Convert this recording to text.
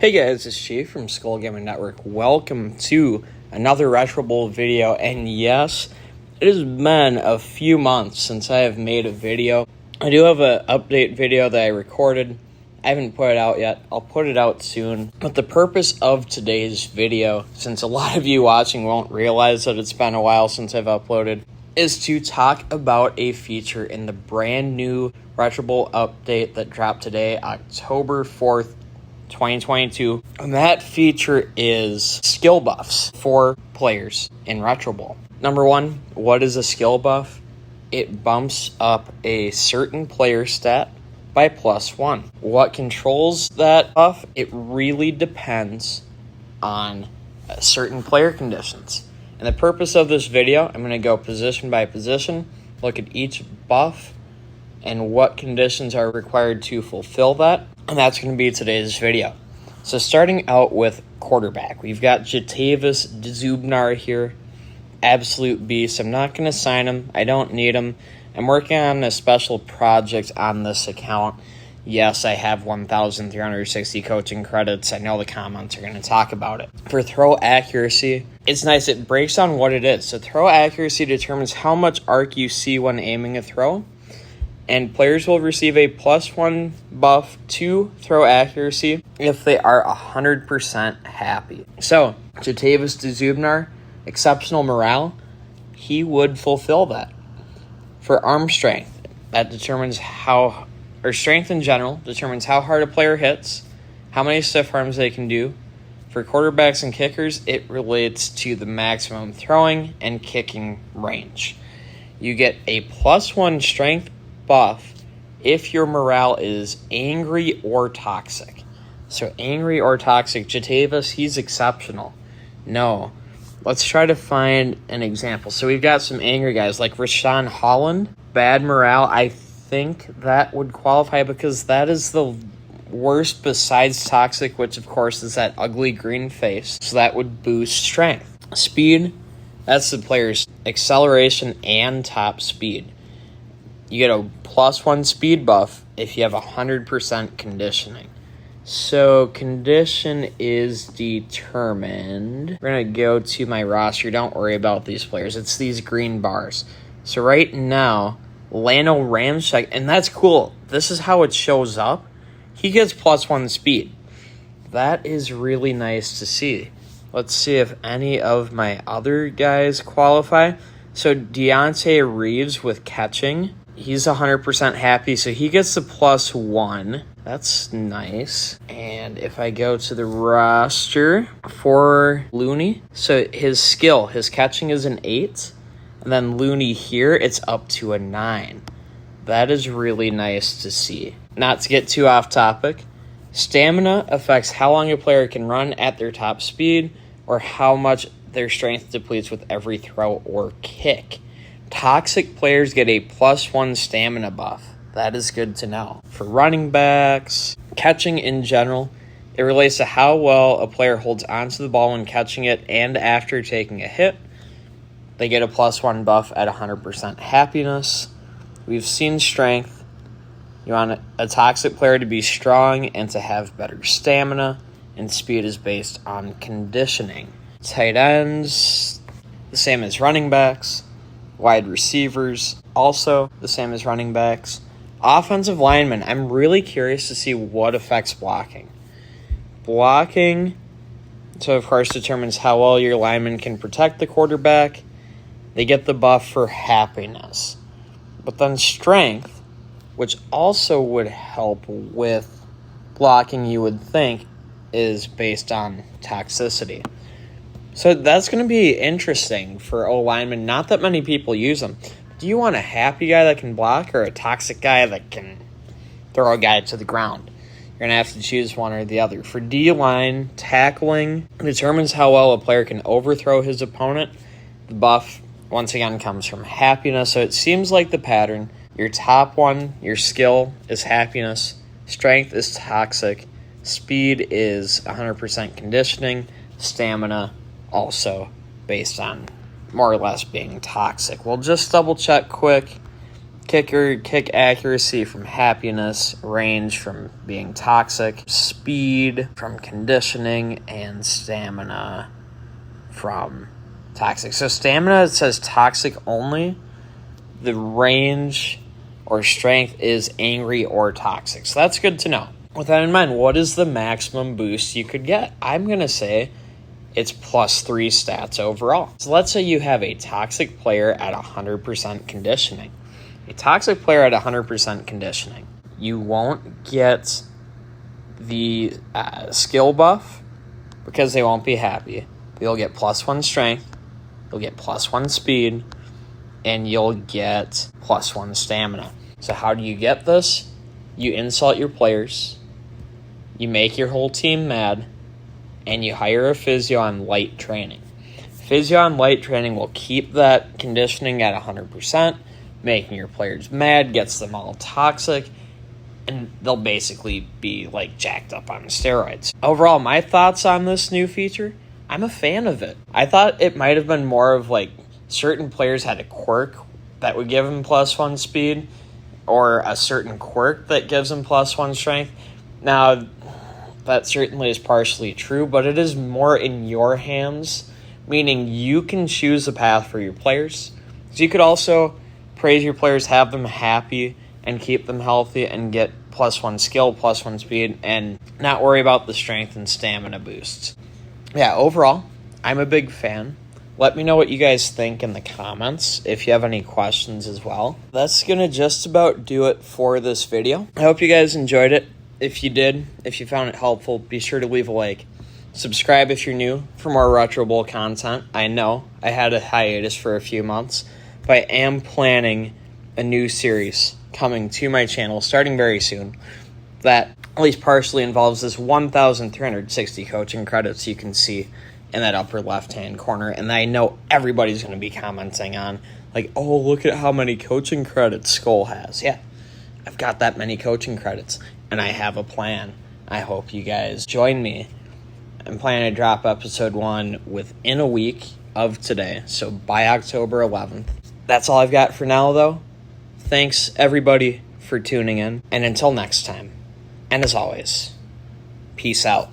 Hey guys, it's Chief from Skull Gaming Network. Welcome to another Retro Bowl video, and yes, it has been a few months since I have made a video. I do have an update video that I recorded. I haven't put it out yet. I'll put it out soon. But the purpose of today's video, since a lot of you watching won't realize that it's been a while since I've uploaded, is to talk about a feature in the brand new Retro Bowl update that dropped today, October 4th, 2022, and that feature is skill buffs for players in Retro Bowl. Number one, what is a skill buff? It bumps up a certain player stat by +1. What controls that buff? It really depends on certain player conditions. And the purpose of this video, I'm going to go position by position, look at each buff and what conditions are required to fulfill that. And that's going to be today's video. So starting out with quarterback, we've got Jatavis Zubnar here. Absolute beast. I'm not going to sign him. I don't need him. I'm working on a special project on this account. Yes, I have 1,360 coaching credits. I know the comments are going to talk about it. For throw accuracy, it's nice. It breaks down what it is. So throw accuracy determines how much arc you see when aiming a throw. And players will receive a +1 buff to throw accuracy if they are 100% happy. So, Jatavis Zubnar, exceptional morale, he would fulfill that. For arm strength, that determines or strength in general, determines how hard a player hits, how many stiff arms they can do. For quarterbacks and kickers, it relates to the maximum throwing and kicking range. You get a +1 strength buff if your morale is angry or toxic. So angry or toxic, Jatavis, he's exceptional. No. Let's try to find an example. So we've got some angry guys like Rashawn Holland. Bad morale, I think that would qualify because that is the worst besides toxic, which of course is that ugly green face. So that would boost strength. Speed, that's the player's acceleration and top speed. You get a +1 speed buff if you have 100% conditioning. So condition is determined. We're going to go to my roster. Don't worry about these players. It's these green bars. So right now, Lano Ramczyk, and that's cool. This is how it shows up. He gets +1 speed. That is really nice to see. Let's see if any of my other guys qualify. So Deontay Reeves with catching. He's 100% happy, so he gets the +1. That's nice. And if I go to the roster for Looney, so his skill, his catching is an 8. And then Looney here, it's up to a 9. That is really nice to see. Not to get too off topic, stamina affects how long a player can run at their top speed or how much their strength depletes with every throw or kick. Toxic players get a +1 stamina buff. That is good to know. For running backs, catching in general, it relates to how well a player holds onto the ball when catching it and after taking a hit. They get a +1 buff at 100% happiness. We've seen strength. You want a toxic player to be strong and to have better stamina, and speed is based on conditioning. Tight ends, the same as running backs. Wide receivers, also the same as running backs. Offensive linemen, I'm really curious to see what affects blocking. Blocking, so of course, determines how well your lineman can protect the quarterback. They get the buff for happiness. But then strength, which also would help with blocking, you would think, is based on toxicity. So that's going to be interesting for O-linemen. Not that many people use them. Do you want a happy guy that can block or a toxic guy that can throw a guy to the ground? You're going to have to choose one or the other. For D-line, tackling determines how well a player can overthrow his opponent. The buff, once again, comes from happiness. So it seems like the pattern. Your top one, your skill, is happiness. Strength is toxic. Speed is 100% conditioning. Stamina also based on more or less being toxic. We'll just double check quick. kick accuracy from happiness, range from being toxic, speed from conditioning, and stamina from toxic. So stamina, it says toxic only. The range or strength is angry or toxic. So that's good to know. With that in mind, what is the maximum boost you could get? I'm going to say it's +3 stats overall. So let's say you have a toxic player at 100% conditioning. A toxic player at 100% conditioning. You won't get the skill buff because they won't be happy. You'll get +1 strength, you'll get +1 speed, and you'll get +1 stamina. So how do you get this? You insult your players, you make your whole team mad, and you hire a physio on light training. Physio on light training will keep that conditioning at 100%, making your players mad, gets them all toxic, and they'll basically be like jacked up on steroids. Overall, my thoughts on this new feature, I'm a fan of it. I thought it might have been more of like certain players had a quirk that would give them +1 speed, or a certain quirk that gives them +1 strength. Now, that certainly is partially true, but it is more in your hands, meaning you can choose the path for your players. So you could also praise your players, have them happy, and keep them healthy, and get +1 skill, +1 speed, and not worry about the strength and stamina boosts. Yeah, overall, I'm a big fan. Let me know what you guys think in the comments if you have any questions as well. That's going to just about do it for this video. I hope you guys enjoyed it. If you did, if you found it helpful, be sure to leave a like. Subscribe if you're new for more Retro Bowl content. I know I had a hiatus for a few months, but I am planning a new series coming to my channel starting very soon that at least partially involves this 1,360 coaching credits you can see in that upper left-hand corner, and I know everybody's going to be commenting on, like, oh, look at how many coaching credits Skull has. Yeah, I've got that many coaching credits, and I have a plan. I hope you guys join me. I'm planning to drop episode 1 within a week of today, so by October 11th. That's all I've got for now, though. Thanks, everybody, for tuning in, and until next time, and as always, peace out.